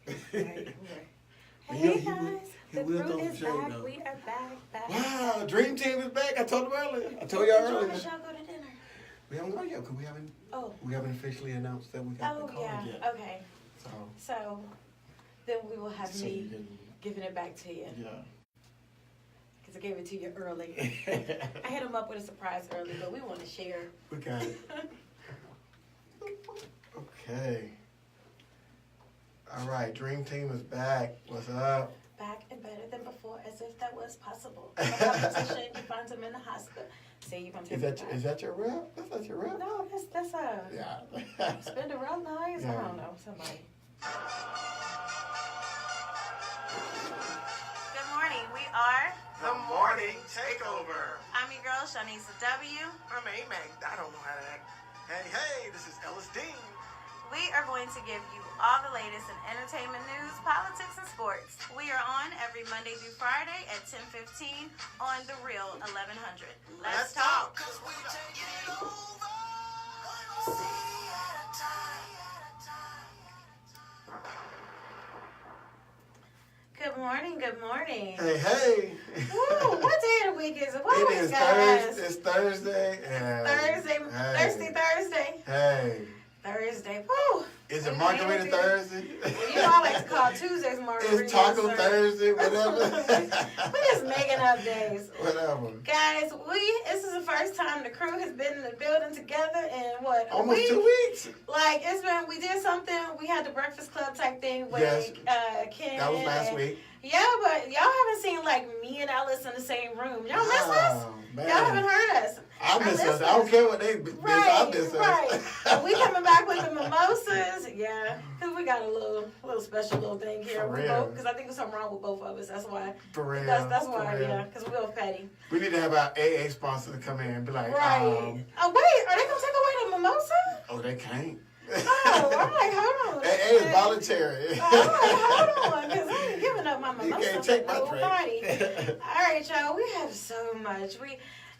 Right. Hey guys, the crew is back. Though. We are back. Wow, Dream Team is back. I told them earlier. I told y'all earlier. When y'all go to dinner? We haven't gone yet because we haven't officially announced that we got the card yet. Okay. So then we will have me giving it back to you. Yeah. Because I gave it to you early. I hit him up with a surprise early, but we want to share. We got it. Okay. All right, Dream Team is back. What's up? Back and better than before, as if that was possible. The competition, you find them in the hospital. See, you gonna take Is that your rep? That's not your rep? No, that's Yeah. spend a real nice. Yeah. I don't know, somebody. Good morning. We are The Morning Takeover. I'm your girl, Shanice W. I'm A-Mac. I don't know how to act. Hey, this is Ellis Dean. We are going to give you all the latest in entertainment news, politics, and sports. We are on every Monday through Friday at 10:15 on The Real 1100. Let's talk. 'Cause we take it over. Good morning. Hey. Woo, what day of the week is it? What It we is got? It's Thursday. Thursday. Hey. Thursday. Woo. Is it Margarita Thursday? Well, you know I like to call Tuesdays Margarita. It's Taco Thursday, whatever. We're just making up days. Whatever. Guys, this is the first time the crew has been in the building together in what? Almost a week? 2 weeks. Like, we did something, we had the Breakfast Club type thing with Ken. That was last week. Yeah, but y'all haven't seen like me and Alice in the same room. Y'all miss us? Man. Y'all haven't heard us. I miss us. I don't care what they miss. I miss us. Right. We coming back with the mimosas. Yeah. Because we got a little special little thing here. For real. Because I think there's something wrong with both of us. That's why. For real. That's why, yeah. Because we're both petty. We need to have our AA sponsor to come in and be like, right. Oh, wait. Are they going to take away the mimosa? Oh, they can't. Oh, I'm like, hold on. AA is voluntary. I'm like, hold on. Because I ain't giving up my mimosa. You can't take my party. All right, y'all. We have so much.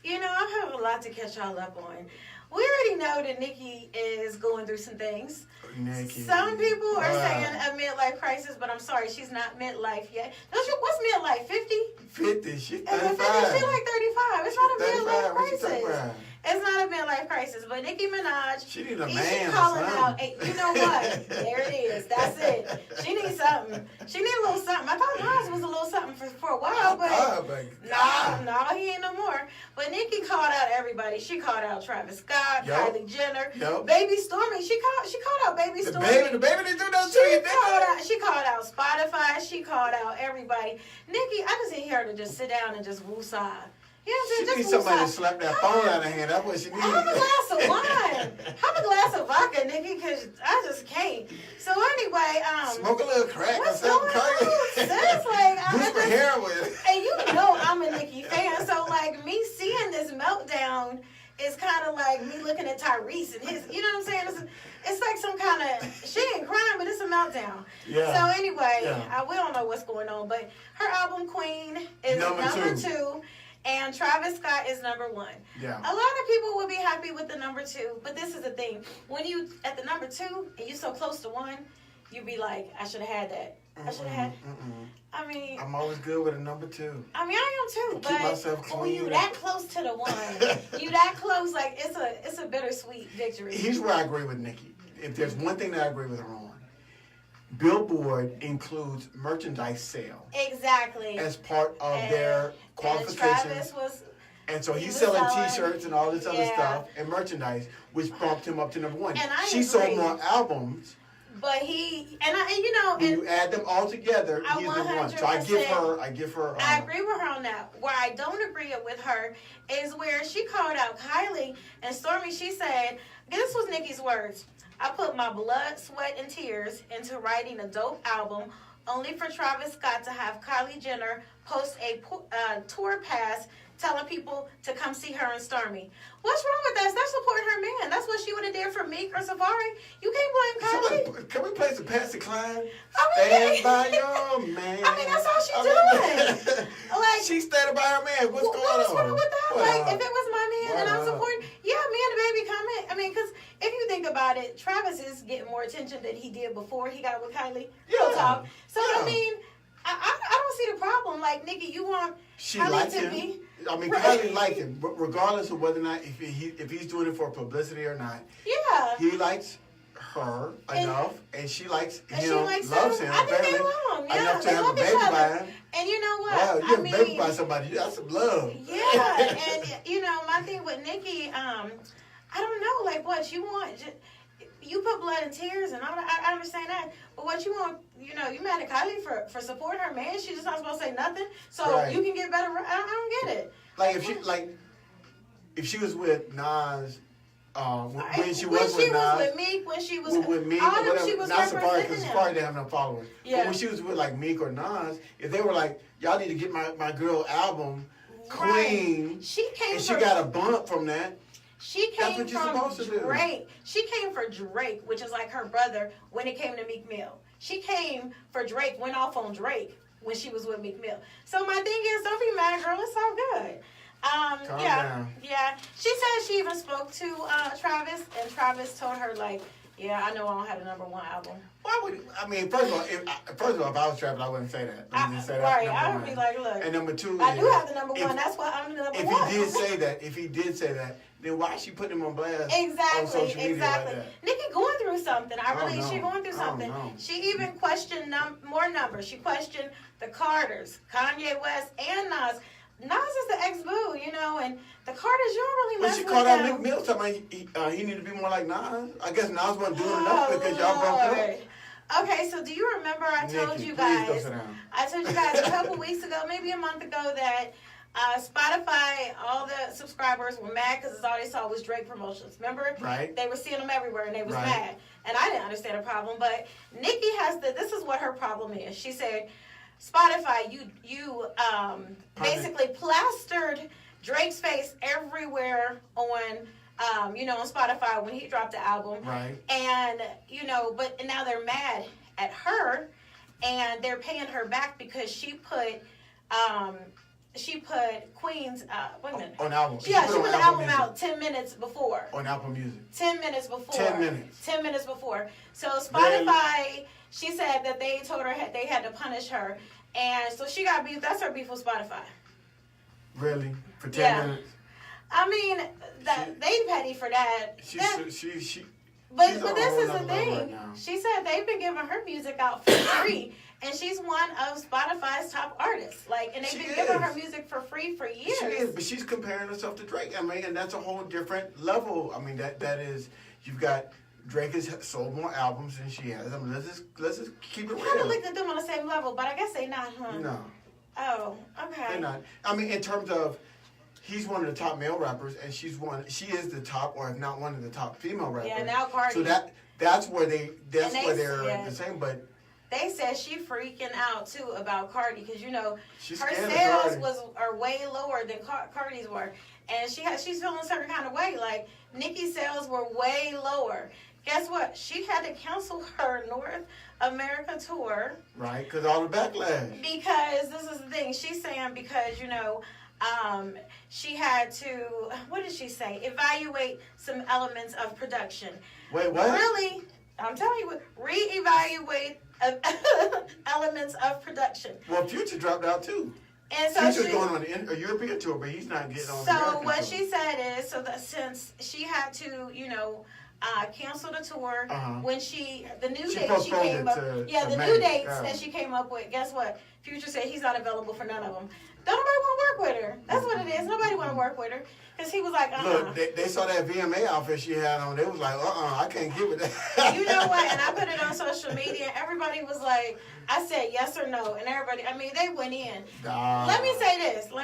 I have a lot to catch y'all up on. We already know that Nikki is going through some things. Nikki. Some people are saying a midlife crisis, but I'm sorry, she's not midlife yet. What's midlife, 50? 50, she's 35. She's like 35. It's not a midlife crisis. About? It's not a midlife crisis, but Nicki Minaj, she need a man she's or calling something. out, hey, you know what? There it is. That's it. She needs something. She needs a little something. I thought Nas was a little something for a while, but no, he ain't no more. But Nicki called out everybody. She called out Travis Scott, Kylie Jenner, Baby Stormy. She called out Baby Stormy. The baby didn't do that too. She called out Spotify. She called out everybody. Nicki, I just need her to just sit down and just woosah. She needs somebody to slap that phone out of her hand. That's what she needs. Have a glass of wine. Have a glass of vodka, Nikki, because I just can't. So anyway, smoke a little crack or something crazy. Heroin. And you know I'm a Nikki fan, so like me seeing this meltdown is kind of like me looking at Tyrese and his. You know what I'm saying? It's like some kind of, she ain't crying, but it's a meltdown. Yeah. So anyway, we don't know what's going on, but her album Queen is number two. And Travis Scott is number one. Yeah. A lot of people will be happy with the number two, but this is the thing. When you at the number two and you're so close to one, you be like, I should have had that. I should have had. I mean, I'm always good with a number two. I mean, I am too. Keep myself clean. When you that close to the one, you that close, like it's a bittersweet victory. Here's where I agree with Nikki. If there's one thing that I agree with her on, Billboard includes merchandise sale. Exactly. As part of their qualifications. And so he's selling T-shirts and all this other stuff and merchandise, which bumped him up to number one. And she sold more albums. But when you add them all together, he's the one. So I give her. I agree with her on that. Where I don't agree with her is where she called out Kylie and Stormy. She said, this was Nikki's words. I put my blood, sweat, and tears into writing a dope album only for Travis Scott to have Kylie Jenner post a tour pass telling people to come see her and Stormy. What's wrong with that? That's supporting her man. That's what she would have did for Meek or Safari. You can't blame Kylie. Can we play some Patsy Cline? Stand by your man. I mean, that's all she's doing. Like, she's standing by her man. What's going on? What's wrong with that? Like, if it was my man and I'm supporting, me and the baby comment. I mean, because if you think about it, Travis is getting more attention than he did before he got with Kylie. Yeah. Real talk. So, Yeah. I mean, I don't see the problem. Like, Nikki, you want She Kylie likes to him. be... I mean, Right. Kylie liked him, but regardless of whether or not, if he's doing it for publicity or not, Yeah. he likes her enough, and she likes And him, she likes loves him, I think they apparently, love him. Yeah, enough to they have a love each baby other. by him. And you know what? Wow, you I have a mean, baby by somebody, that's some love. Yeah, and you know, my thing with Nikki, I don't know, like what you want. You put blood and tears, and I understand that. But what you want, you know, you mad at Kylie for supporting her man? She's just not supposed to say nothing, so Right. you can get better. I don't get it. Like if she was with Nas, when she was with Nas, Meek, when she was with Meek, all or them, whatever. she was Not Safari, representing because him. Safari didn't have no followers. Yeah. But when she was with like Meek or Nas, if they were like, y'all need to get my girl album, Queen, Right. She came and she for, got a bump from that. She That's came what you're from supposed to do. Drake. She came for Drake, which is like her brother when it came to Meek Mill. She came for Drake, went off on Drake when she was with Meek Mill. So my thing is, don't be mad, girl. It's all good. Calm down. Yeah. She said she even spoke to Travis, and Travis told her like, yeah, I know I don't have the #1 album. Why would? I mean, first of all, if I was Travis, I wouldn't say that. Let me just say that, Right. number I would one. be like, look, And number two, I do is, have the #1. if- That's why I'm the #1. if he did say that, then why is she putting him on blast Exactly, on social media exactly. like that? Nikki going through something. I don't She know. going through I don't something. know. She even questioned more numbers. She questioned the Carters, Kanye West, and Nas. Nas is the ex-boo, you know, and the Carters, you don't really But mess she with called out them. Meek Mill talking about he need to be more like Nas. I guess Nas wasn't doing enough because y'all broke up. Lord. Okay, so do you remember I told Nikki, you please go guys? sit down. I told you guys a couple weeks ago, maybe a month ago, that Spotify, all the subscribers were mad because all they saw was Drake promotions. Remember? Right. They were seeing them everywhere and they was Right. mad. And I didn't understand the problem, but Nikki this is what her problem is. She said, Spotify, you basically plastered Drake's face everywhere on on Spotify when he dropped the album. Right. And, but now they're mad at her and they're paying her back because she put Queen's, wait a minute. On album. She put the album Music. out 10 minutes before. On Apple Music. 10 minutes before. 10 minutes. 10 minutes before. So Spotify, she said that they told her they had to punish her. And so she got beef. That's her beef with Spotify. Really? For 10 Yeah. minutes? I mean, they petty for that. But This she's is on the a whole thing. nother level right now. She said they've been giving her music out for free, and she's one of Spotify's top artists. And they've been giving her music for free for years. She is, but she's comparing herself to Drake. I mean, and that's a whole different level. I mean, that is, you've got Drake has sold more albums than she has. I mean, let's just keep it I kind of real. looked at them on the same level, but I guess they not, huh? No, Oh, okay. they're not. I mean, in terms of, he's one of the top male rappers, and she is the top, or if not one of the top female rappers. Yeah, now Cardi. So that's where they're yeah. the same. But They said she freaking out too about Cardi because she's her scared of sales Cardi. are way lower than Cardi's were, and she's feeling a certain kind of way. Like Nicki's sales were way lower. Guess what? She had to cancel her North America tour. Right, because all the backlash. Because this is the thing. She's saying because she had to. What did she say? Evaluate some elements of production. Wait, what? Really, I'm telling you, reevaluate elements of production. Well, Future dropped out too. And so Future's going on a European tour, but he's not getting on the So American what tour. she said is, that since she had to, cancel the tour when the new She dates she postponed came it up, to the May. new dates Yeah. that she came up with. Guess what? Future said he's not available for none of them. Don't nobody want to work with her. That's what it is. Nobody want to work with her because he was like, Look, they saw that VMA outfit she had on. They was like, I can't get with that. You know what? And I put it on social media. And everybody was like, I said yes or no, and everybody. I mean, they went in. Nah. Let me say this. They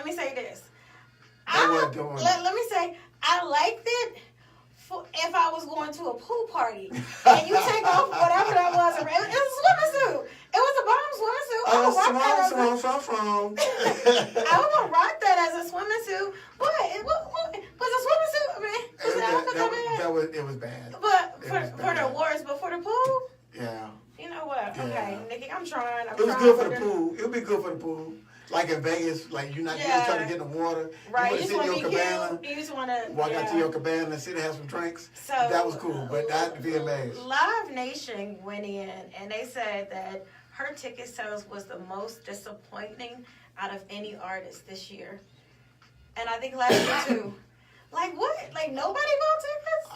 weren't doing it. Let me say, I liked it if I was going to a pool party and you take off whatever that was. It was a swimming suit. It was a bomb swimming suit. I would rock that I would rock that as a swimming suit. What? Was a swimming suit? I mean, was the outfit that bad? It was bad. But It for was the bad. awards, but for the pool, Yeah. you know what? Yeah. Okay, Nikki, I'm trying. It was good for the pool. It would be good for the pool. like in Vegas, like you're not Yeah. trying to get in the water. Right, You you just want want to to sit be in your cabana, cute. You just want to walk out to your cabana and sit and have some drinks. So That was cool, but that VMAs. Live Nation went in and they said that her ticket sales was the most disappointing out of any artist this year, and I think last year too. Like what? Like nobody bought tickets?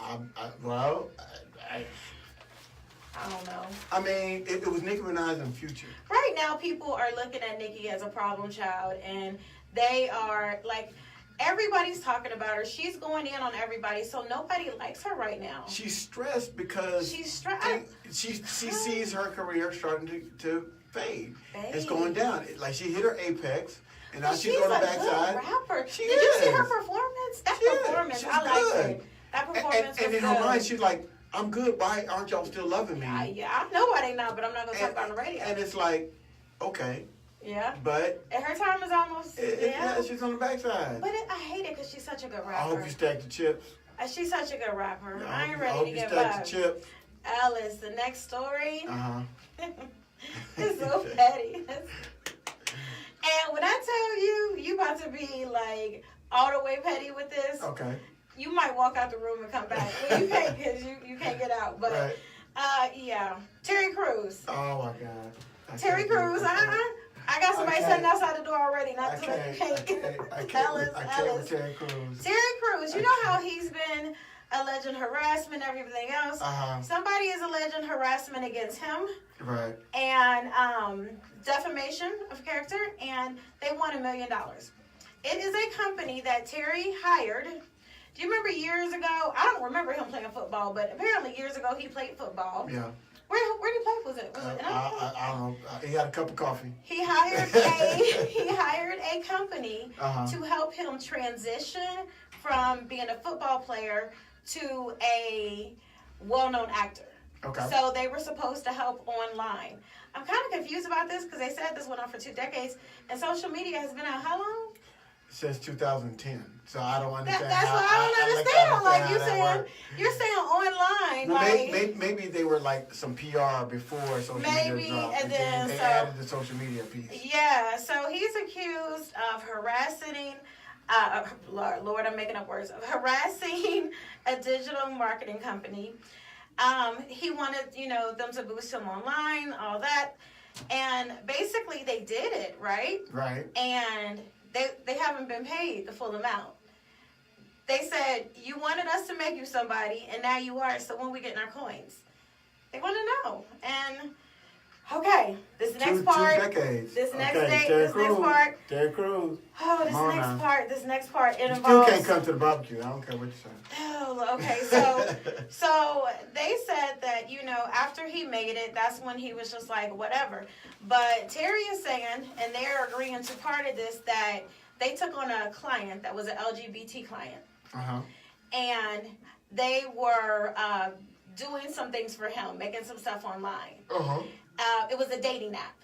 I don't know. I mean, it was Nicki Minaj and Future. Right now, people are looking at Nicki as a problem child, and they are like, everybody's talking about her. She's going in on everybody, so nobody likes her right now. She's stressed because She's stressed. she sees her career starting to fade. It's going down. Like she hit her apex, and now she's on the backside. Good rapper. She Did you see is. her performance? That performance, she's I liked good. it. That performance And was in good. her mind, she's like, I'm good. Why aren't y'all still loving me? Yeah, I know why they not, but I'm not gonna talk about it on the radio. And it's like, okay, Yeah. but And her time is almost. yeah, she's on the backside. But I hate it because she's such a good I rapper. hope you stack the chips. She's such a good rapper. I ain't I ready hope to you get stack by. the chips. Alice, the next story. It's so petty. And when I tell you, you about to be like all the way petty with this. Okay. You might walk out the room and come back. Well, you can't because you can't get out. But Right. yeah, Terry Crews. Oh my God. Terry Crews. I got somebody sitting outside the door already. I Not to can't Alice. with Terry Crews. Terry Crews. You know how he's been alleging harassment, everything else. Somebody is alleging harassment against him. Right. And defamation of character, and they won $1 million. It is a company that Terry hired. Do you remember years ago? I don't remember him playing football, but apparently years ago he played football. Yeah. Where did he play? Was it? I don't know. He had a cup of coffee. He hired a company to help him transition from being a football player to a well-known actor. Okay. So they were supposed to help online. I'm kind of confused about this because they said this went on for 2 decades, and social media has been out how long? Since 2010. So I don't understand. That's what I don't understand. You're saying online, well, maybe they were like some PR before social media dropped, and then they added the social media piece. Yeah, so he's accused of harassing. Lord, I'm making up words. Of harassing a digital marketing company. He wanted, them to boost him online, all that. And basically they did it, right? Right. And they haven't been paid the full amount. They said, you wanted us to make you somebody, and now you are, so when we getting our coins? They want to know. And, okay, this next part. 2 decades. This next Terry Crews. Oh, this next part, it you involves. still can't come to the barbecue. I don't care what you say. Oh, okay. So they said that, after he made it, that's when he was just like, whatever. But Terry is saying, and they're agreeing to part of this, that they took on a client that was an LGBT client. And they were doing some things for him, making some stuff online. It was a dating app.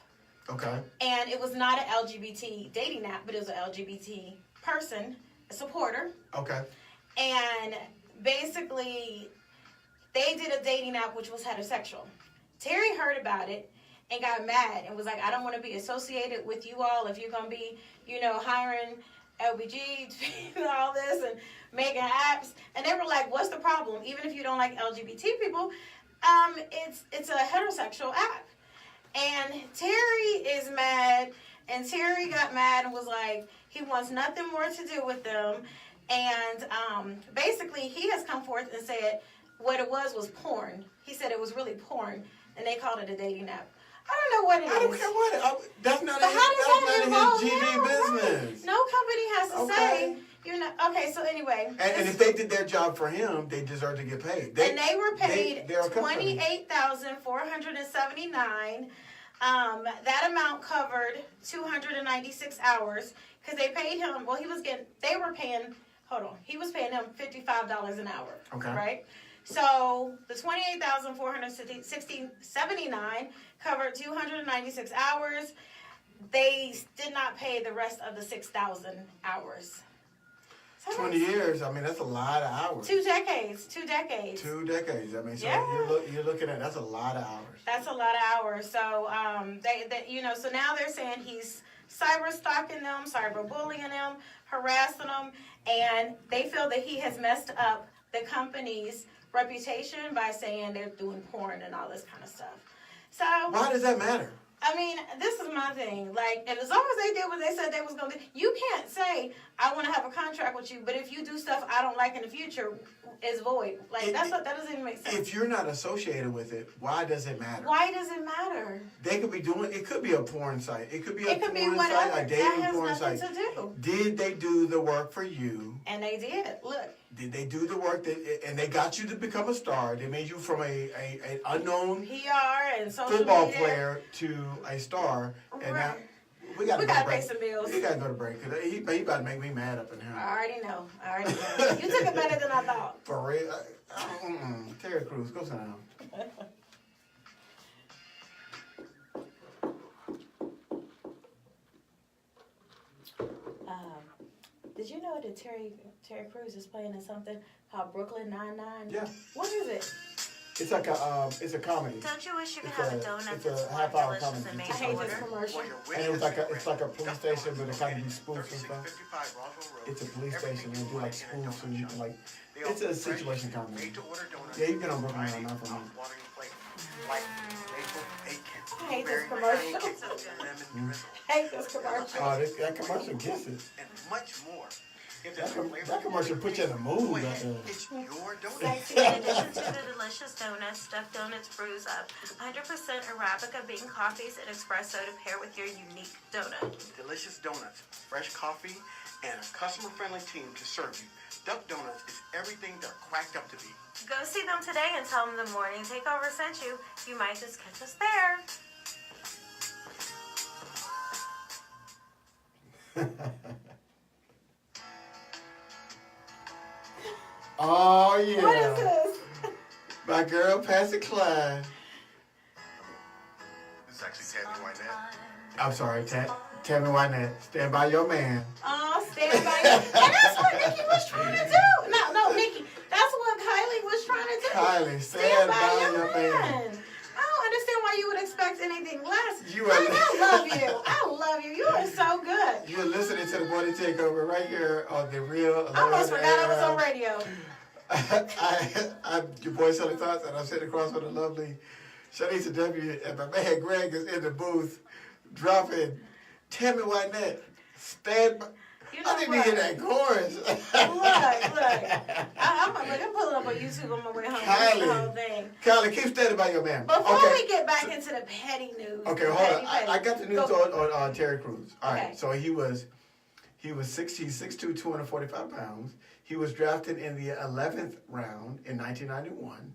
Okay. And it was not an LGBT dating app, but it was an LGBT person, a supporter. Okay. And basically, they did a dating app which was heterosexual. Terry heard about it and got mad and was like, I don't want to be associated with you all if you're going to be, hiring LBG and all this and making apps. And they were like, what's the problem? Even if you don't like LGBT people, it's a heterosexual app. And Terry is mad, and Terry got mad and was like, he wants nothing more to do with them. And basically, he has come forth and said what it was porn. He said it was really porn, and they called it a dating app. I don't know what it is. I don't care what. That's not But how does that involve his GD him? business. Right. No company has to say, okay, so anyway. And if they did their job for him, they deserve to get paid. And they were paid they're a company. $28,479. That amount covered 296 hours because they paid him. Well, he was paying him $55 an hour. Okay. Right? So the $28,479 covered 296 hours. They did not pay the rest of the 6,000 hours. So 20 years, I mean, that's a lot of hours. 2 decades. 2 decades. I mean, so Yeah. you're looking at, that's a lot of hours. That's a lot of hours. So, so now they're saying he's cyber stalking them, cyber bullying them, harassing them, and they feel that he has messed up the company's reputation by saying they're doing porn and all this kind of stuff. So Why does that matter? I mean, this is my thing. Like, and as long as they did what they said they was going to do, you can't say, I want to have a contract with you, but if you do stuff I don't like in the future, it's void. Like, that doesn't even make sense. If you're not associated with it, why does it matter? Why does it matter? They could be doing, it could be a porn site. It could be a It could be porn whatever. site, a That dating has porn nothing site. to do. Did they do the work for you? And they did. Look. Did they do the work and they got you to become a star? They made you from an unknown PR and social football media. player to a star, and now Right. we got to pay some bills. We got to go to break. Cause he about to make me mad up in here. I already know. You took it better than I thought. For real, Terry Crews, go sit down. Did you know that Terry Crews is playing in something called Brooklyn Nine-Nine? Yeah. What is it? It's like it's a comedy. Don't you wish you could It's have a a- donut it's a that's warm, half-hour delicious, comedy. and made I to hate order? this commercial. And it's like a police station, but it kind of be spoofs and stuff. It's a police station and they do like spoofs and like it's a situation comedy. Made to order donuts. Yeah, you've been on Brooklyn Nine-Nine for me. Watering plate. Like maple bacon. I hate this blueberry commercial. pancakes, lemon drizzle, I hate this commercial. Oh, that commercial gets it. and much more. If That, there's a flavor that commercial put you in the go mood. ahead. Right It's your donut. Sexy. In addition to the delicious donuts, stuffed donuts brews up 100% Arabica bean coffees and espresso to pair with your unique donut. Delicious donuts, fresh coffee, and a customer-friendly team to serve you. Duck Donuts is everything they're cracked up to be. Go see them today and tell them the morning takeover sent you. You might just catch us there. Oh yeah. What is this? My girl, Patsy Cline. This is actually Tammy Wynette. I'm sorry, Tammy Wynette. Stand by your man. Oh, stand by you. And that's what Nikki was trying to do. No, Nikki. That's what Kylie was trying to do. Kylie, stand by your man. I don't understand why you would expect anything less. You are- I love you. I love you. You are so good. You're listening to the Morning Takeover right here on the Real. I almost forgot I was on radio. I'm your boy Shelly Thoughts, and I'm sitting across from the lovely Shanice W. And my man Greg is in the booth dropping Tammy Wynette. Stand by. You know I didn't what? hear that chorus. Look. I'm pulling up on YouTube on my way home. That's the whole thing. Kylie, keep standing by your man. Before Okay. we get back into the petty news. Okay, hold on. I got the news Go. on Terry Crews. All right, Okay. so he's 6'2", 245 pounds. He was drafted in the 11th round in 1991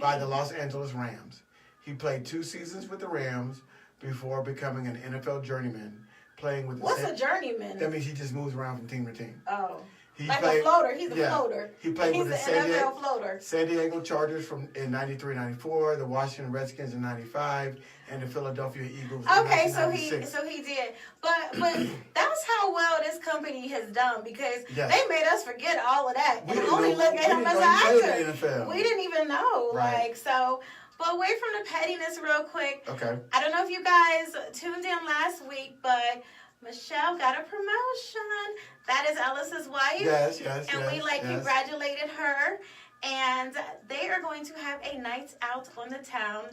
by the Los Angeles Rams. He played 2 seasons with the Rams before becoming an NFL journeyman, playing with the What's a journeyman? That means he just moves around from team to team. Oh. He Like played- a floater. He's a yeah. floater. He played He's with the an NFL floater. San Diego Chargers in 93-94, the Washington Redskins in 95, and the Philadelphia Eagles Okay, in so 1996. he did. But that's how well this company has done because Yes. they made us forget all of that We and didn't only know- look we at him didn't as know an he played actor. in the NFL. We didn't even know. Right. Like so. But away from the pettiness real quick. Okay. I don't know if you guys tuned in last week, but Michelle got a promotion. That is Ellis's wife. Yes. And we congratulated her. And they are going to have a night out on the town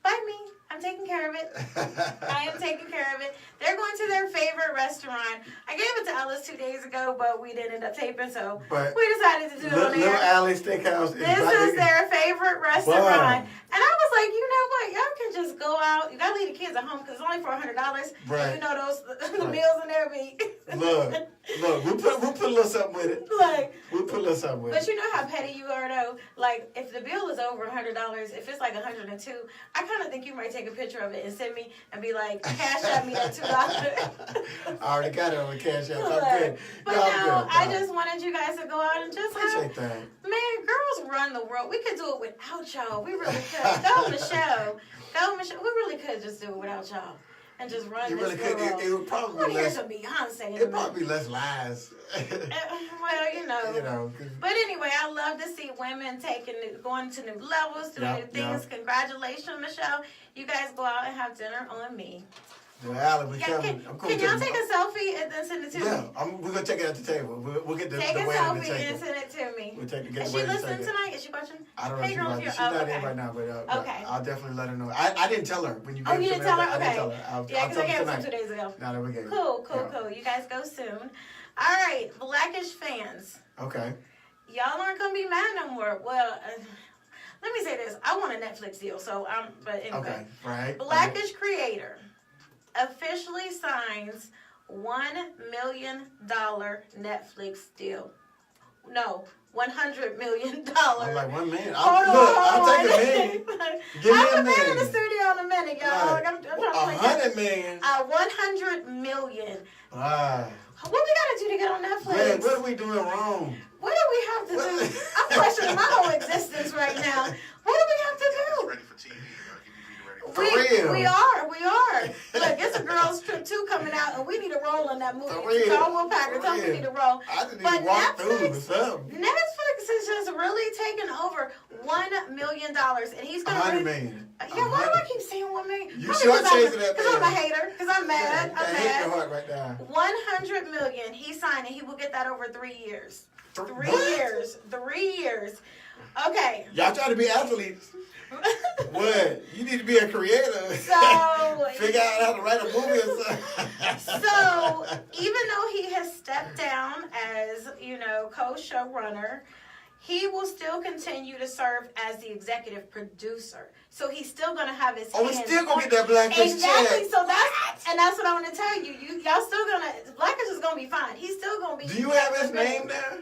by me. I'm taking care of it. I am taking care of it. They're going to their favorite restaurant. I gave it to Ellis 2 days ago, but we didn't end up taping, so But we decided to do it on Little there. Alley Steakhouse This is their favorite restaurant. And I was like, you know what? Y'all can just go out. You got to leave the kids at home because it's only for $100. Right. And you know the Right. meals in there be. Look, we'll put a little something with it. Like, We'll put a little something with but it. you know how petty you are though. Like if the bill is over $100, if it's like 102, I kind of think you might take a picture of it and send me and be like, cash at me at $2. I already got it on the cash app. I'm Look, good. but No, I'm no, good. I No. just wanted you guys to go out and just have. Appreciate that. Man, girls run the world. We could do it without y'all. We really could. Go, Michelle. Go, Michelle. We really could just do it without y'all and just run You this really could. world. It would I probably want be to hear less. some Beyonce in a It'd minute. probably be less lies. Well, you know. You know. 'Cause- But anyway, I love to see women going to new levels, doing Yeah, new things. yeah. Congratulations, Michelle. You guys go out and have dinner on me. Alan, we Yeah, coming. I'm can y'all take a selfie and then send it to me? Yeah, we're gonna take it at the table. We'll get the Take a way to selfie take and it. send it to me. We'll take it. Is she listening tonight? Is she watching? I don't know. Hey, If girl, if she's you're- not okay. in right now, but Okay. I'll definitely let her know. I didn't tell her when you. Oh, you didn't tell her? I Okay. didn't tell her. I'll Yeah, because I tell gave her it some tonight. 2 days ago. Now that we gave it. Cool. Yeah. You guys go soon. All right, Blackish fans. Okay. Y'all aren't gonna be mad no more. Well, let me say this. I want a Netflix deal, so but anyway. Okay. Right. Blackish creator officially signs $1 million Netflix deal. No, $100 million. I'm like 1 million. Hold I'll take on. a million. Give me I'll a be back in the million. studio in a minute, y'all. Right. I'm trying to play 100 million. 100 million. Wow. What we gotta do to get on Netflix? Man, what are we doing wrong? What do we have to do? I'm questioning my whole existence right now. What do we have to do? Ready for TV. Give me ready For real. We are. Look, it's a girls trip 2 coming out, and we need to roll in that movie. For real. Call Packer, tell me we need to roll. I just need But to walk through or Netflix something. is just really taking over $1 million, and he's gonna 100 really. million. Yeah, why do I keep saying 1 million? You Probably shortchanging that Because I'm a man. hater. Because I'm mad. I I'm hate your mad. heart right now. 100 million. He signed, and he will get that over 3 years. 3 What? years. 3 years. Okay. Y'all try to be athletes. What? You need to be a creator. So Figure out how to write a movie or something. So, even though he has stepped down as, co-showrunner, he will still continue to serve as the executive producer. So he's still going to have his Oh, we hands still gonna on- get that Blackish Exactly. check. So that's what I want to tell you. Y'all still gonna Blackish is gonna be fine. He's still gonna be. Do you have his name there?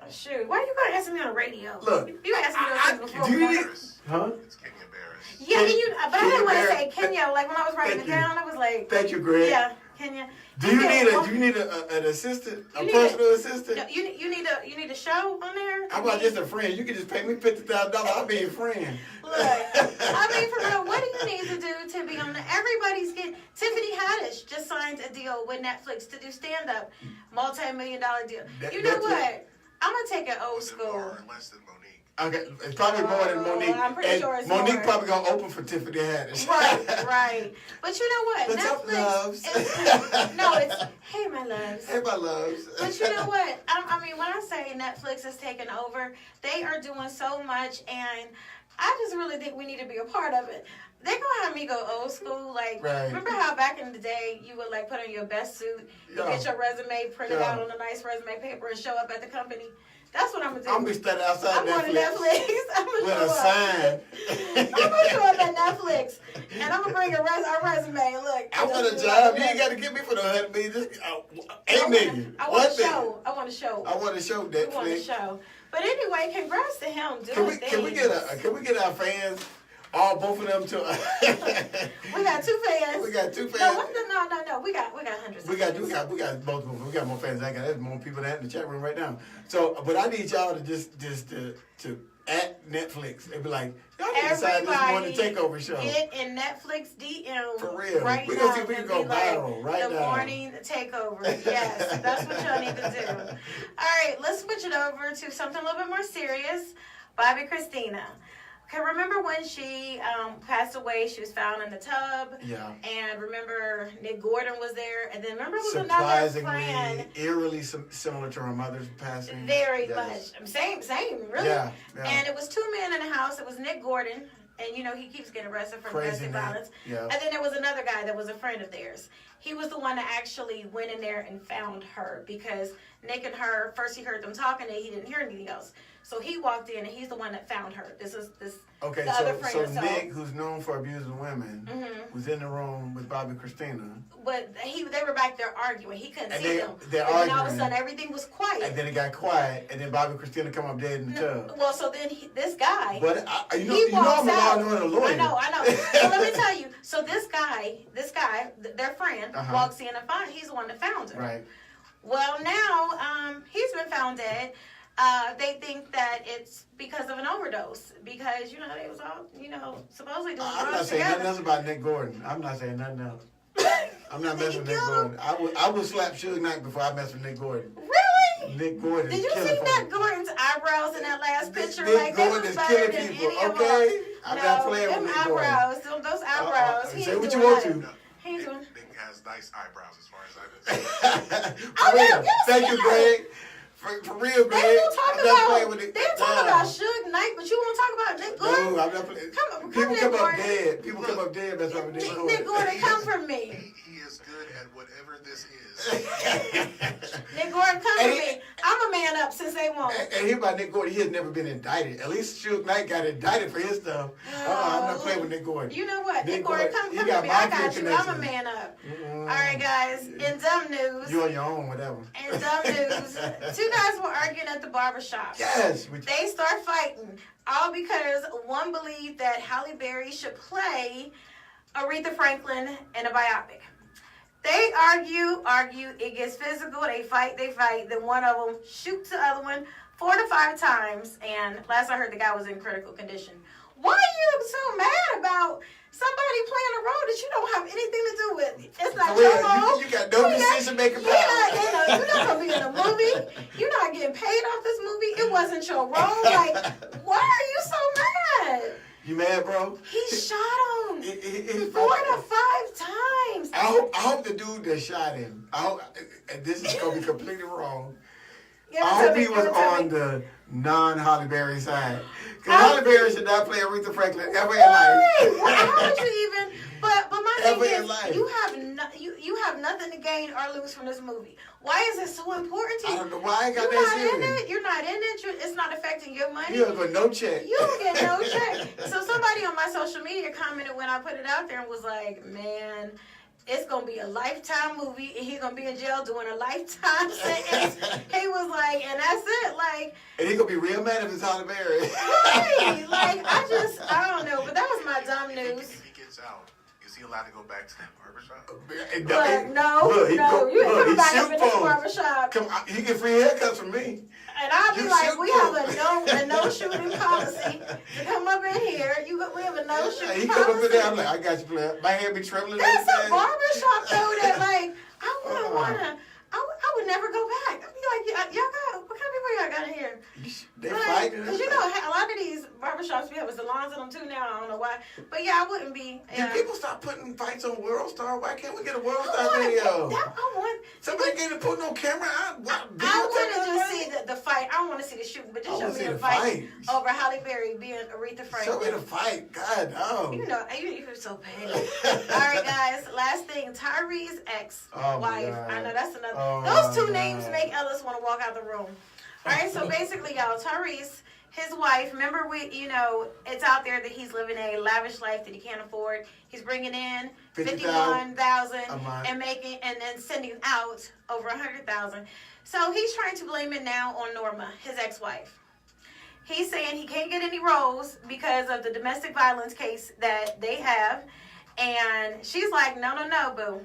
Shoot, why are you gonna ask me on the radio? Look, you asked me those things before. do you need? Barris. Huh? It's Kenya Barris. Yeah, but I didn't want to say Barris. Kenya. Like when I was writing Thank it you. down, I was like, Thank you, Greg. yeah, Kenya. Do you Okay, need well, an assistant, a You need personal assistant? No, you need a show on there. How about just a friend? You can just pay me $50,000. I'll be your friend. Look, I mean, for real, what do you need to do to be on there? Everybody's getting. Tiffany Haddish just signed a deal with Netflix to do stand-up, multi-million-dollar deal. You know That's it. what? I'm gonna take it old Was it school. more or less than Monique? Okay, it's probably more than Monique. I'm pretty And sure it's Monique more. probably gonna open for Tiffany Haddish. Right. But you know what? What's up, loves? It's hey, my loves. Hey, my loves. But you know what? I mean, when I say Netflix is taking over, they are doing so much, and I just really think we need to be a part of it. They gonna have me go old school. Like, Right. remember how back in the day you would like put on your best suit, you Yeah. get your resume printed Yeah. out on a nice resume paper, and show up at the company. That's what I'm gonna do. I'm gonna be standing outside I'm going to Netflix. I'm gonna with show a up. sign. I'm gonna show up at Netflix, and I'm gonna bring a resume. Look, I want a job. You ain't got to get me for the 100 million. Just 8 million. I 1 want a million. show. I want a show. I want to show We want a Netflix. show. But anyway, congrats to him doing Can things. we get our fans, both of them to? We got 2 fans. We got 2 No, fans. no. We got hundreds. We got both of them. We got more fans. Than I got. There's more people than that in the chat room right now. So, but I need y'all to just to at Netflix and be like, y'all need to decide this morning takeover show. Get in Netflix DM For real. right We now gonna see if we can and go be like, viral right the now. morning takeover. Yes, that's what y'all need to do. All right, let's switch it over to something a little bit more serious. Bobby Christina. Okay, remember when she passed away? She was found in the tub. Yeah. And remember Nick Gordon was there. And then remember there was another friend. Surprisingly, eerily similar to her mother's passing. Very Yes. much. Same, really. Yeah. And it was 2 men in the house. It was Nick Gordon. And, he keeps getting arrested for Crazy domestic Nick. violence. Yeah. And then there was another guy that was a friend of theirs. He was the one that actually went in there and found her because Nick and her, first he heard them talking and he didn't hear anything else. So he walked in and he's the one that found her. Okay, the other friend so or so. Nick, who's known for abusing women, Mhm. was in the room with Bobby Christina. But they were back there arguing. He couldn't And see they- them. they're And then all of a arguing. sudden everything was quiet. And then it got quiet, and then Bobby Christina come up dead in the tub. Well, so then this guy. But He walks I'm a out. law and order lawyer. I know. So let me tell you. So this guy, their friend, Uh-huh. walks in and he's the one that found her. Right. Well, now he's been found dead. They think that it's because of an overdose because they was all supposedly doing I'm not drugs saying together. nothing else about Nick Gordon. I'm not saying nothing else. I'm not Did messing with you Nick kill him? Gordon. I would slap Suge Knight before I mess with Nick Gordon. Really? Nick Gordon Did is you killing see folks. Nick Gordon's eyebrows in that last picture? Nick Like they Gordon was is better killing than people, any of okay? them. I'm not playing with them Nick Gordon. eyebrows, those eyebrows. He Say ain't what you doing want nothing. to. He ain't doing. Nick nice eyebrows as far as I know. For real. Thank you, Greg. For real, Greg. They will talk I'm not playing about with it. they'll talk about Suge Knight, but you won't talk about Nick Gordon. No, I'm not playing. Come People Nick come up Gordon. dead. People come up dead. That's what Nick Gordon. Nick Gordon, come from me. He is good at whatever this is. Nick Gordon, come from me. I'm a man up since they won't. And here about Nick Gordon, he has never been indicted. At least Suge Knight got indicted for his stuff. I'm not playing with Nick Gordon. You know what? Nick Gordon, come he from got me. I mafia got you. I'm a connections. man up. All right, guys. In dumb news. You on your own, whatever. In dumb news, two guys were arguing at the barber shop. Yes. They start fighting, all because one believed that Halle Berry should play Aretha Franklin in a biopic. They argue, it gets physical, they fight, then one of them shoots the other one 4 to 5 times, and last I heard the guy was in critical condition. Why are you so mad about somebody playing a role that you don't have anything to do with? It's not your role. You got no decision-making power. You're not going to be in a movie. You're not getting paid off this movie. It wasn't your role. Like, why are you so mad? You mad, bro? He shot him He's 4 to 5 times. I hope the dude that shot him, and this is going to be completely wrong, I hope he was on the non-Halle Berry side. Because Halle Berry should not play Aretha Franklin ever in life. Well, how would you even? But my Ever thing in is, life. you have nothing to gain or lose from this movie. Why is it so important to you? I don't know why I got You're that not in serious. it. You're not in it. It's not affecting your money. You don't get no check. You don't get no check. So somebody on my social media commented when I put it out there and was like, "Man, it's gonna be a lifetime movie, and he's gonna be in jail doing a lifetime sentence." He was like, and that's it. Like, And he gonna be real mad if it's Halle Berry. right? Like, I don't know. But that was my dumb news. If he gets out, is he allowed to go back to that barbershop? Look, no, you ain't coming back up in this barbershop. Come on, he get free haircuts from me. And I'll be You like, shoot we have a no shooting policy to come up in here. We have a no shooting He come up in policy. there, I'm like, I got you, player. My hair be trembling. That's and a everything. barbershop though that like I would never go back. I'd be like, y'all got what kind of people y'all got in here? They Like, fighting. because you know a lot of these barbershops we have salons in them too now. I don't know why, but yeah, I wouldn't be. Did people stop putting fights on World Star? Why can't we get a World I Star video? want. Somebody can't put no camera out. I want to just see the fight. I don't want to see the shooting, but just I show wanna me see the the fight fight. over Halle Berry being Aretha Franklin. Show me the fight. God, no. You know, you're so petty. All right, guys. Last thing, Tyree's Oh, my ex-wife. God. I know that's another. Oh, Those two my names God. make Ellis want to walk out the room. All right, so basically, y'all, Tyrese, his wife. Remember, it's out there that he's living a lavish life that he can't afford. He's bringing in $51,000 a month. and then sending out over $100,000. So he's trying to blame it now on Norma, his ex-wife. He's saying he can't get any roles because of the domestic violence case that they have. And she's like, no, boo.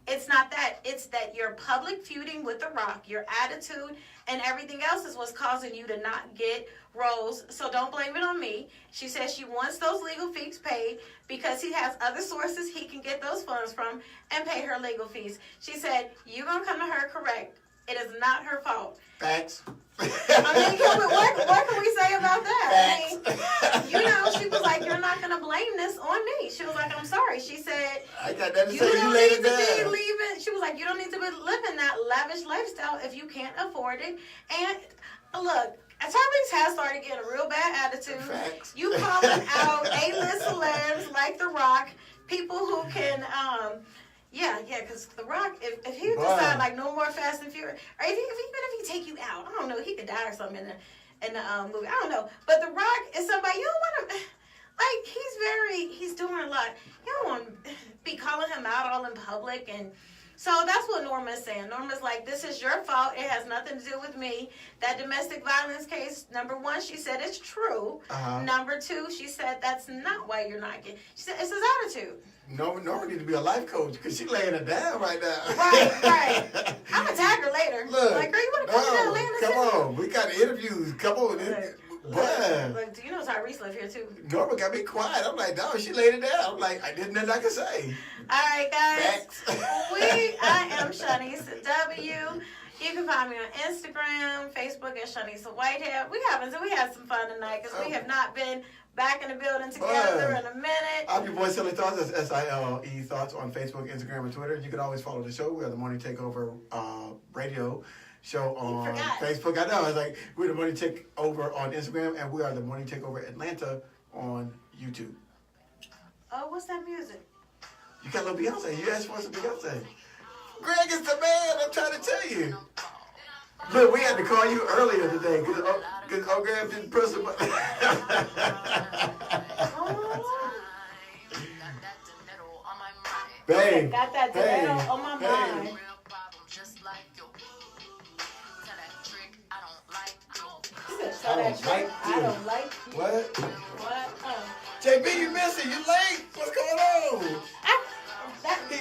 It's not that. It's that your public feuding with The Rock, your attitude, and everything else is what's causing you to not get roles. So don't blame it on me. She says she wants those legal fees paid because he has other sources he can get those funds from and pay her legal fees. She said, you're going to come to her correct. It is not her fault. Facts. I mean, what can we say about that? I mean, she was like, you're not going to blame this on me. She was like, I'm sorry. She said, I got that to you say. don't You laid need it to be down. leaving. She was like, you don't need to be living that lavish lifestyle if you can't afford it. And look, Tyrese has started getting a real bad attitude. Facts. You calling out A-list celebs like The Rock, people who can, because The Rock, if he decide like no more Fast and Furious, or even if he take you out, I don't know, he could die or something in the movie. I don't know, but The Rock is somebody you don't want to. Like he's doing a lot. You don't want to be calling him out all in public, and so that's what Norma is saying. Norma's like, this is your fault. It has nothing to do with me. That domestic violence case, number one, she said it's true. Uh-huh. Number two, she said that's not why you're not getting. She said it's his attitude. Norma need to be a life coach because she's laying it down right now. Right. I'm gonna tag her later. Look, Like, girl, you want to come to Atlanta? come too? on. We got interviews. Come on. Boy. Look, do you know Tyrese live here too? Norma got me quiet. I'm like, dog, she laid it down. I'm like, I didn't nothing I could say. All right, guys. Facts. I am Shanice W. You can find me on Instagram, Facebook at Shanisa Whitehead. We had some fun tonight because we have not been back in the building together in a minute. I'm your boy Silly Thoughts. That's SILE Thoughts on Facebook, Instagram, and Twitter. You can always follow the show. We are the Morning Takeover radio show on Facebook. I know. It's like we're the Morning Takeover on Instagram, and we are the Morning Takeover Atlanta on YouTube. Oh, what's that music? You got a little Beyonce. You asked for some Beyonce. Greg is the man. I'm trying to tell you. Look, we had to call you earlier today because Greg didn't press the button. Babe, got that tomato on my mind. I don't like you. I don't like you. What? What? JB, you missing? You late? What's going on?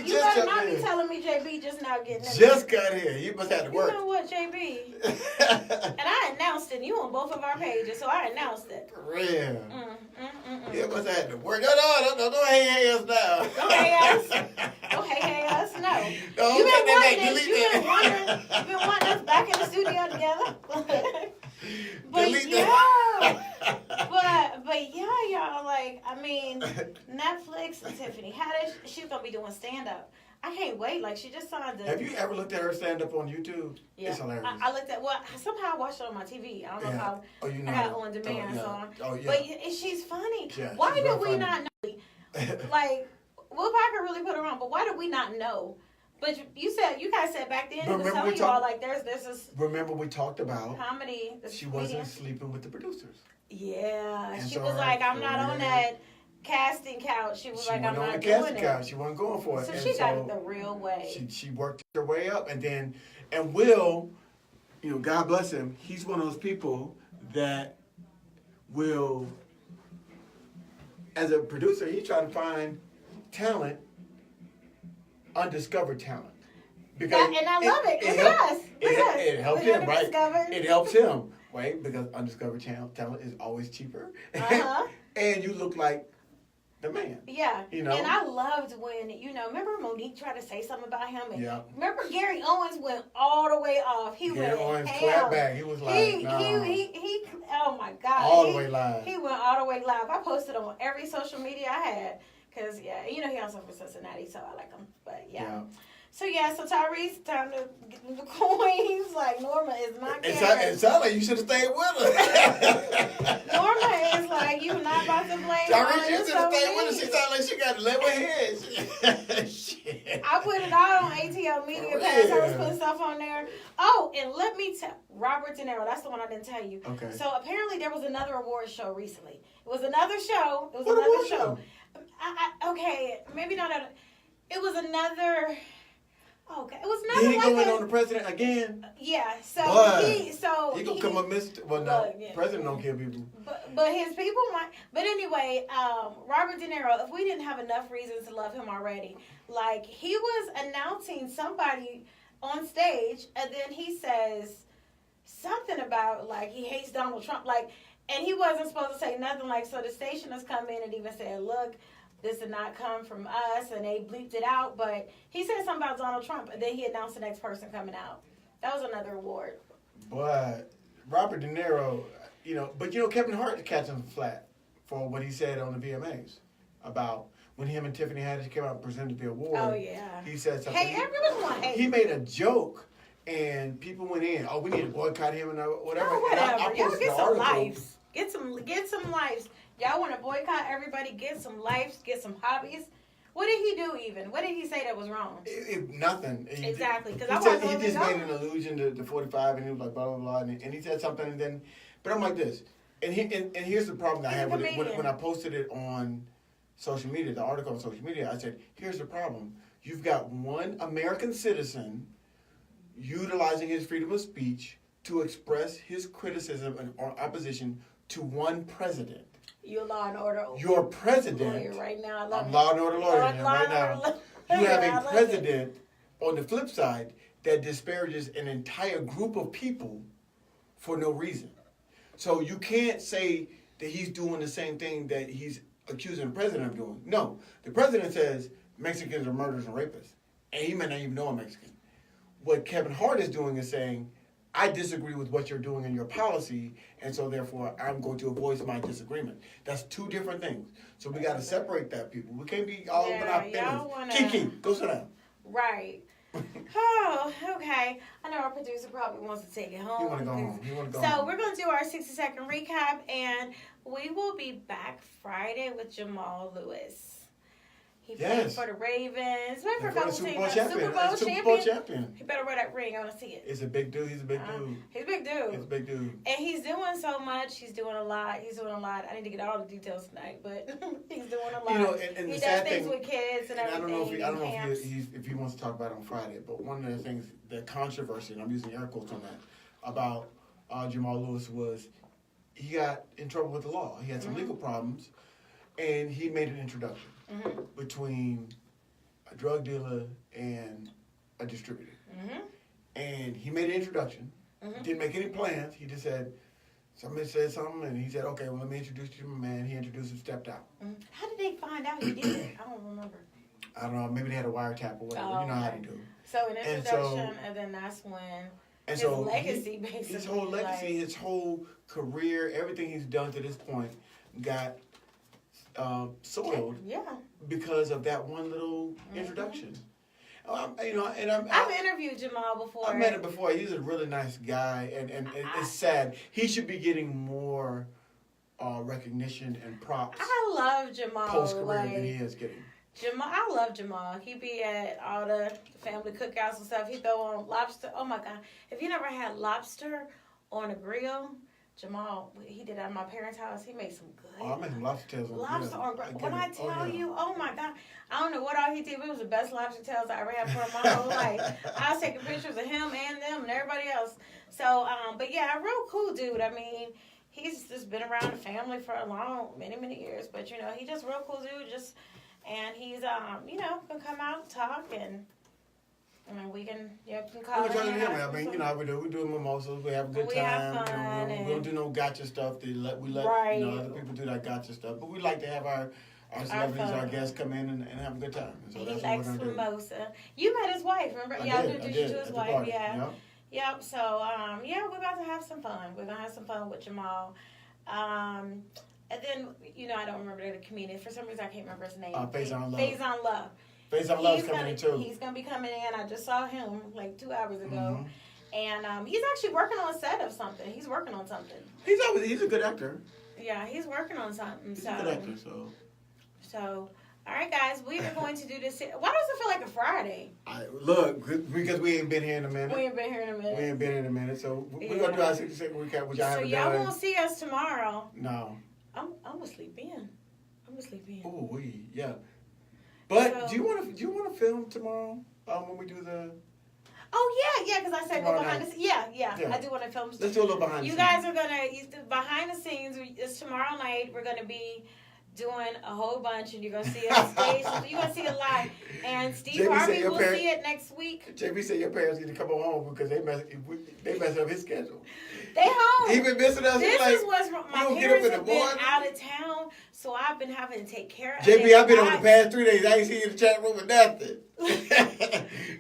You better not be telling me JB just now getting in. Just got here. You must have to work. You know what, JB? And I announced it. You on both of our pages, so I announced it. For real. You must have had to work. No, don't hey us now. Don't hey us. Don't hey us. No. You've been wanting us back in the studio together. But yeah, y'all, like, I mean, Netflix and Tiffany Haddish, she's gonna be doing stand-up. I can't wait. Like, she just signed Have you ever looked at her stand-up on YouTube? Yeah. It's hilarious. I looked at, somehow I watched it on my TV. I don't know how I got on demand. But she's funny. Yeah, why did we not know? Like, Will Packer really put her on, but why did we not know? But you guys said back then, it was telling you all, like, there's this. Remember we talked about comedy. She wasn't sleeping with the producers. Yeah. And she so was like, I'm not on that casting couch. She was like, I'm not doing it. She wasn't going for it. So she got it the real way. She worked her way up, and Will, God bless him, he's one of those people that will, as a producer, he's trying to find talent, undiscovered talent. And I love it. It helps him, right? It helps him, right? Because undiscovered talent is always cheaper. And you look like the man. Yeah. And I loved when, remember Monique tried to say something about him? And remember Gary Owens went all the way off. Gary Owens clapped back. He was like, he oh my God. All the way live. He went all the way live. I posted on every social media I had. Because, he also from Cincinnati, so I like him. But, yeah. So Tyrese, time to get the coins. Like, Norma is not caring. It sounds like you should have stayed with her. Norma is like, you not about to blame Tyrese, you should have stayed with her. She sounds like she got level head. Shit. I put it all on ATL Media Pass. I was putting stuff on there. Oh, and let me tell Robert De Niro. That's the one I didn't tell you. Okay. So apparently there was another award show recently. It was another show. What award show? Okay, maybe not. It was another. Okay, it was another. Did he go in on the president again? Yeah. He gonna come up, Mr. Well, no, president don't kill people. But his people might. But anyway, Robert De Niro. If we didn't have enough reasons to love him already, like he was announcing somebody on stage, and then he says something about like he hates Donald Trump, like, and he wasn't supposed to say nothing. Like, so the station has come in and even said, look, this did not come from us, and they bleeped it out. But he said something about Donald Trump, and then he announced the next person coming out. That was another award. But Robert De Niro, but Kevin Hart catching him flat for what he said on the VMAs about when him and Tiffany Haddish came out and presented the award. Oh, yeah. He said something. Hey, everyone want hate. He made a joke, and people went in, oh, we need to boycott him and whatever. Oh, whatever. Y'all get some lives. Get some lives. Y'all want to boycott everybody, get some lives, get some hobbies. What did he do even? What did he say that was wrong? Nothing. Exactly. He just made an allusion to 45, and he was like, blah, blah, blah. And he said something, and then, but I'm like this. And here's the problem that I have with it. When I posted it on social media, the article on social media, I said, here's the problem. You've got one American citizen utilizing his freedom of speech to express his criticism or opposition to one president. You're law and order. Your president. Lawyer right now. I love I'm law and order lawyer right now. You have a president on the flip side that disparages an entire group of people for no reason. So you can't say that he's doing the same thing that he's accusing the president of doing. No, the president says Mexicans are murderers and rapists, and he may not even know a Mexican. what Kevin Hart is doing is saying, I disagree with what you're doing in your policy, and so therefore I'm going to voice my disagreement. That's two different things. So we got to separate that, people. We can't be all in our feelings. Kiki, go sit down. Right. Oh, okay. I know our producer probably wants to take it home. You want to go home. So we're going to do our 60-second recap, and we will be back Friday with Jamal Lewis. He played for the Ravens. Played for a couple teams. Super Bowl champion. He better wear that ring. I want to see it. It's a big dude. He's a big dude. He's a big dude. He's a big dude. And he's doing so much. He's doing a lot. I need to get all the details tonight, but he's doing a lot. You know, and he the does sad things thing, with kids and everything. I don't know if he wants to talk about it on Friday, but one of the things, the controversy, and I'm using air quotes on that, about Jamal Lewis was he got in trouble with the law. He had some legal problems, and he made an introduction between a drug dealer and a distributor. And he made an introduction. Didn't make any plans. He just said, somebody said something, and he said, okay, well, let me introduce you to my man. He introduced him, stepped out. How did they find out he did it? I don't remember. I don't know. Maybe they had a wiretap or whatever. You know how they do. So an introduction, and then that's when his legacy, basically. His whole legacy, his whole career, everything he's done to this point got soiled because of that one little introduction. I've interviewed Jamal before. I met him before. He's a really nice guy, and it's sad. He should be getting more recognition and props. I love Jamal. Post-career than he is getting. I love Jamal. He be at all the family cookouts and stuff. He throw on lobster. Oh my God! If you never had lobster on a grill, Jamal, he did at my parents' house. He made some good. Oh, I made some lobster tails. Lobster on grill. When I tell you, oh my God, I don't know what all he did, but it was the best lobster tails I ever had for my whole life. I was taking pictures of him and them and everybody else. So, but yeah, a real cool dude. I mean, he's just been around the family for many years. But he just real cool dude. And he's can come out and talk, and we can call him. I mean, how we do. We do mimosas. We have a good time. Have fun. We don't do no gotcha stuff. We let other people do that gotcha stuff. But we like to have our celebrities, our guests come in and have a good time. So he likes mimosa. You met his wife, remember? I introduced you to his wife. Yeah. Yep. So we're about to have some fun. We're gonna have some fun with Jamal. And then, I don't remember the comedian. For some reason, I can't remember his name. Faison Love. Faison Love. Faison Love's coming in, too. He's going to be coming in. I just saw him, 2 hours ago. And he's actually working on a set of something. He's working on something. He's a good actor. Yeah, he's working on something. He's a good actor, So, all right, guys. We are going to do this. Why does it feel like a Friday? Because we ain't been here in a minute. So, we're going to do our 60-second recap, which I haven't done. So, y'all won't see us tomorrow. No. I'm gonna sleep in. Oh, yeah. But do you want to film tomorrow when we do the? Oh yeah, because I said go behind the scenes. Yeah. I do want to film. Let's do a little behind the scenes. You guys are gonna behind the scenes. It's tomorrow night. We're gonna be doing a whole bunch, and you're gonna see it on stage. You're gonna see it live. And Steve Harvey will see it next week. JB said your parents need to come home because they mess up his schedule. They home. He been missing us. This is what's my parents have been out of town, so I've been having to take care of them. JB, I've been over the past 3 days. I ain't seen you in the chat room with nothing.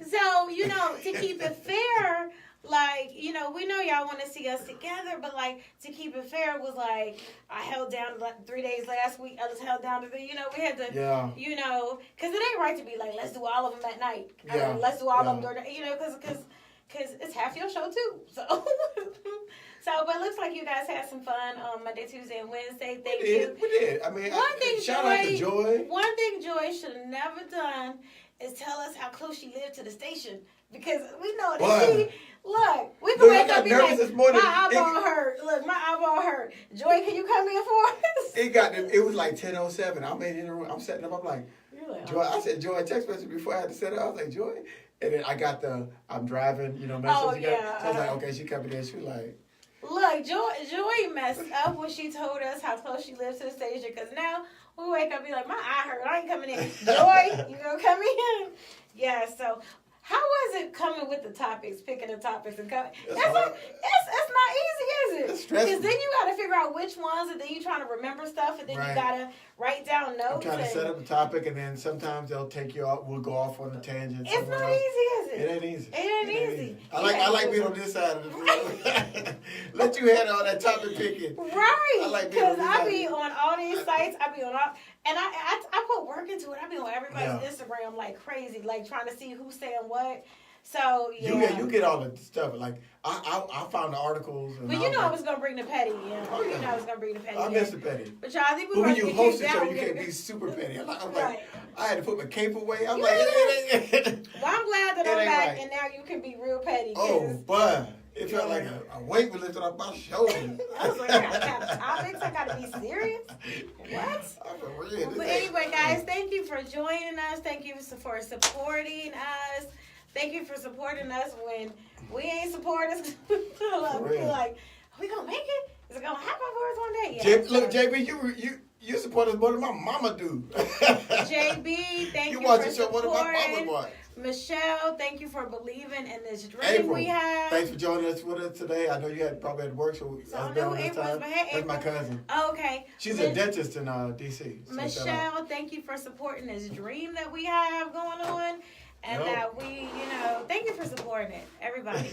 So, to keep it fair, we know y'all want to see us together, but to keep it fair was I held down 3 days last week. I just held down we had to, because it ain't right to be let's do all of them at night. Let's do all of them during, because it's half your show too. So, but it looks like you guys had some fun on Monday, Tuesday, and Wednesday. Thank you. We did. I mean, shout out to Joy. One thing Joy should have never done is tell us how close she lived to the station, because we know that we can wake up and be like, my eyeball hurt. Look, my eyeball hurt. Joy, can you come in for us? It was 10:07. I'm in the room. I'm setting up. I'm like, Joy. I said Joy text message before I had to set up. I was like, Joy. And then I got I'm driving, message. So I was like, okay, she coming in. She was like, look, Joy messed up when she told us how close she lives to the station, because now we wake up and be like, my eye hurt. I ain't coming in. Joy, you gonna come in? Yeah, so how was it coming with the topics, picking the topics and coming? It's not easy, is it? It's stressful. Because then you got to figure out which ones, and then you trying to remember stuff, and then you got to write down notes. I'm trying to set up a topic, and then sometimes they'll take you off. We'll go off on a tangent. It's not easy, is it? It ain't easy. It ain't easy. I like being on this side of the field. Let you handle all that topic picking. Right. I like being on Because this I side. be on all these sites. I be on all, and I put work into it. I be on everybody's Yeah. Instagram like crazy, like trying to see who's saying what. So yeah. You get all the stuff. Like I found the articles. And But I you was know I like, was gonna bring the petty in. Oh, yeah. You know I was gonna bring the petty I in. miss the petty. But y'all, I think But we're when gonna you get host kicked the show, out. you can't be super petty. I'm like, Right. I had to put my cape away. I'm Yeah. like, Well, I'm glad that It I'm ain't back, right. and now you can be real petty. 'Cause oh, but it felt like a weight was lifted off my shoulders. I was like, I gotta have topics. I gotta be serious. What? I was like, yeah, this But ain't- anyway, guys, thank you for joining us. Thank you for supporting us. Thank you for supporting us when we ain't support us. We be like, are we gonna make it? Is it gonna happen for us one day? Yeah. Look, JB, you support us more than my mama do. JB, thank you watch for the show more than my mama supporting. watch. Michelle, thank you for believing in this dream April, we have. thanks for joining us with us today. I know you had probably had work, so So I I was down know this April's time. my head. That's my April. cousin. Okay. She's a dentist in D.C. So shout out. Michelle, thank you for supporting this dream that we have going on. And Yep. that we, thank you for supporting it. Everybody.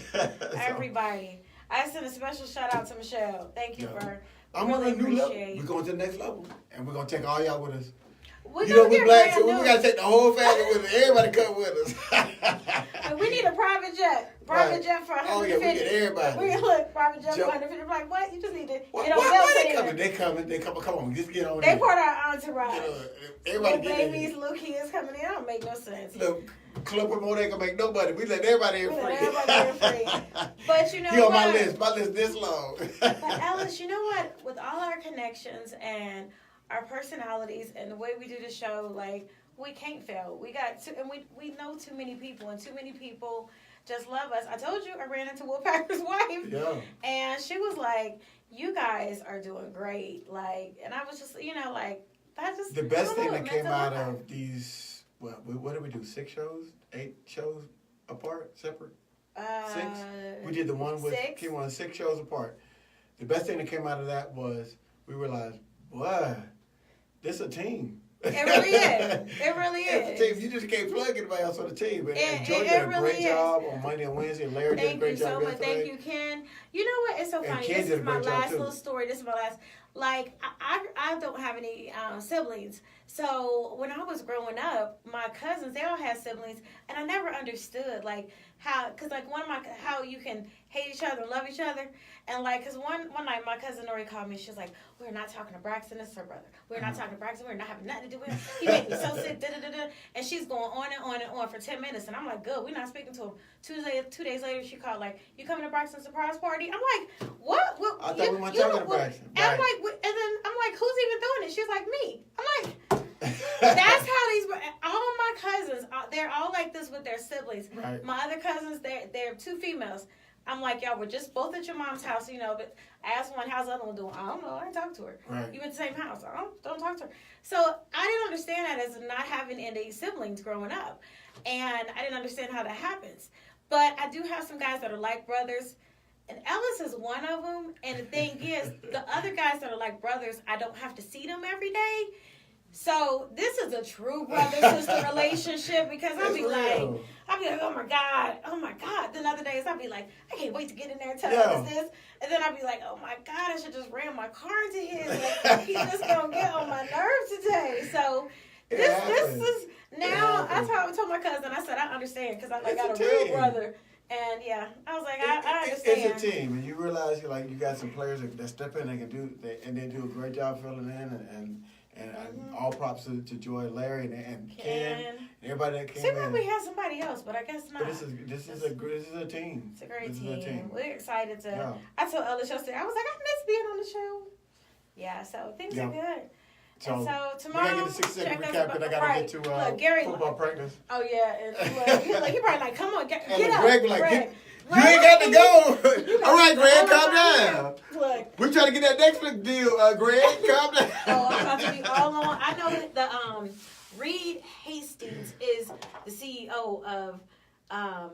Everybody. I send a special shout out to Michelle. Thank you Yeah. for I'm really on a new level. appreciate. We're going to the next level, and we're gonna take all y'all with us. We You know gonna we get black, so brand we new. gotta take the whole family with us. Everybody come with us. We need a private jet. Private Right. jet for 150. Oh yeah, we get everybody. We look private jet for Joe- 150. I'm like, what? You just need to Why get on they Delta. coming? They coming. Come on, just get on. They in. part of our entourage. Get on. Little Everybody get babies, in. little kids coming in. That don't make no sense. Look, club promote ain't gonna make nobody. We let everybody in We free. let everybody in free. But you know You on my what? list. My list this long. But Alice, you know what? With all our connections and our personalities and the way we do the show, like, we can't fail. We got to, and we know too many people, and too many people just love us. I told you I ran into Will Packer's wife, Yeah. and she was like, "You guys are doing great." Like, and I was just, like, that just The best I don't thing know, that it came meant a out lot. of these, what did we do? 6 shows? 8 shows apart? Separate? 6? We did the one with, 6. came on 6 shows apart. The best thing that came out of that was we realized, boy, this a team. It really is. It really It's a is. team. You just can't plug anybody else on the team. And It Joe did a really great is. job on Monday and Wednesday. And Larry did a Thank great you so job much. yesterday. Thank you, Ken. You know what? It's so And funny. Ken This did is a my great job, last too. little story. This is my last. Like, I don't have any siblings. So when I was growing up, my cousins, they all had siblings. And I never understood, like, how, because, like, how you can hate each other and love each other. And, like, because one night my cousin Nori called me. She was like, we're not talking to Braxton. It's her brother. We're not talking to Braxton. We're not having nothing to do with him. He made me so sick. Da-da-da-da. And she's going on and on and on for 10 minutes. And I'm like, good. We're not speaking to him. 2 days later, she called, like, you coming to Braxton's surprise party? I'm like, what? I thought we weren't talking to Braxton. And I'm Right. like, and then I'm like, who's even doing it? She's like, me. I'm like, that's how these, all my cousins, they're all like this with their siblings. Right. My other cousins, they're 2 females. I'm like, y'all were just both at your mom's house, but I asked one, how's the other one doing? I don't know. I didn't talk to her. Right. You went to the same house. I don't talk to her. So I didn't understand that as not having any siblings growing up. And I didn't understand how that happens. But I do have some guys that are like brothers. And Ellis is one of them. And the thing is, the other guys that are like brothers, I don't have to see them every day. So this is a true brother-sister relationship because I'll be like, oh my God. Then other days I'll be like, I can't wait to get in there and tell Ellis this. And then I'll be like, oh my God, I should just ram my car into his. Like, he's just going to get on my nerves today. So this is, now, I told my cousin, I said, I understand because I got a real brother. And yeah, I was like, I understand. It's a team, and you realize you got some players that step in, they do a great job filling in, and all props to Joy, Larry, and Ken, and everybody that came Seems in. like we had somebody else, but I guess not. But this is a team. It's a great This team. is a team. We're excited to. Yeah. I told Ellis yesterday, I was like, I miss being on the show. Yeah, so things are good. So, and so we tomorrow, gotta get a 6-second check us recap, and I gotta get to Look, Gary, football practice. Oh yeah, and he probably like, come on, get up. Greg be like, Greg. you ain't got to go. All right, Greg, calm down. Look. We trying to get that Netflix deal, Greg. Calm down. Oh, I'm about to be all on. I know that the Reed Hastings is the CEO of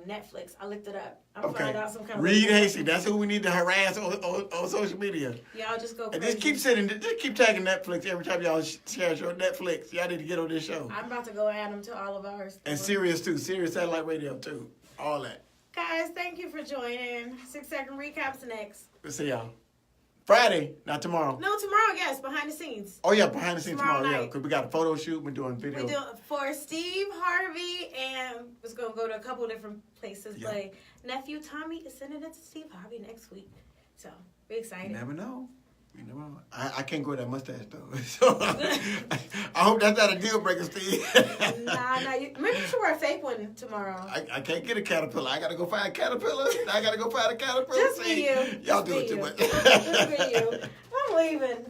Netflix. I looked it up. I'm finding out some kind of Reed Hastings. That's who we need to harass on social media. Y'all just go And crazy. just keep tagging Netflix every time y'all share your Netflix. Y'all need to get on this show. I'm about to go add them to all of ours. And Sirius too. Sirius Satellite Radio too. All that. Guys, thank you for joining. 6-second recaps next. We'll see y'all. Friday, not tomorrow. No, tomorrow, yes, behind the scenes. Oh, yeah, behind the scenes Tomorrow tomorrow. Yeah, night. because we got a photo shoot. We're doing video. We do for Steve Harvey, and it's gonna go to a couple different places. Yeah. But nephew Tommy is sending it to Steve Harvey next week, so we're excited. You never know. You never know. I can't grow that mustache, though. So, I hope that's not a deal breaker, Steve. Nah. Maybe you should wear a fake one tomorrow. I can't get a caterpillar. I got to go find a caterpillar. I got to go find a caterpillar. Just for See, you. Y'all Just do it for too you. much. Just for you. I'm leaving.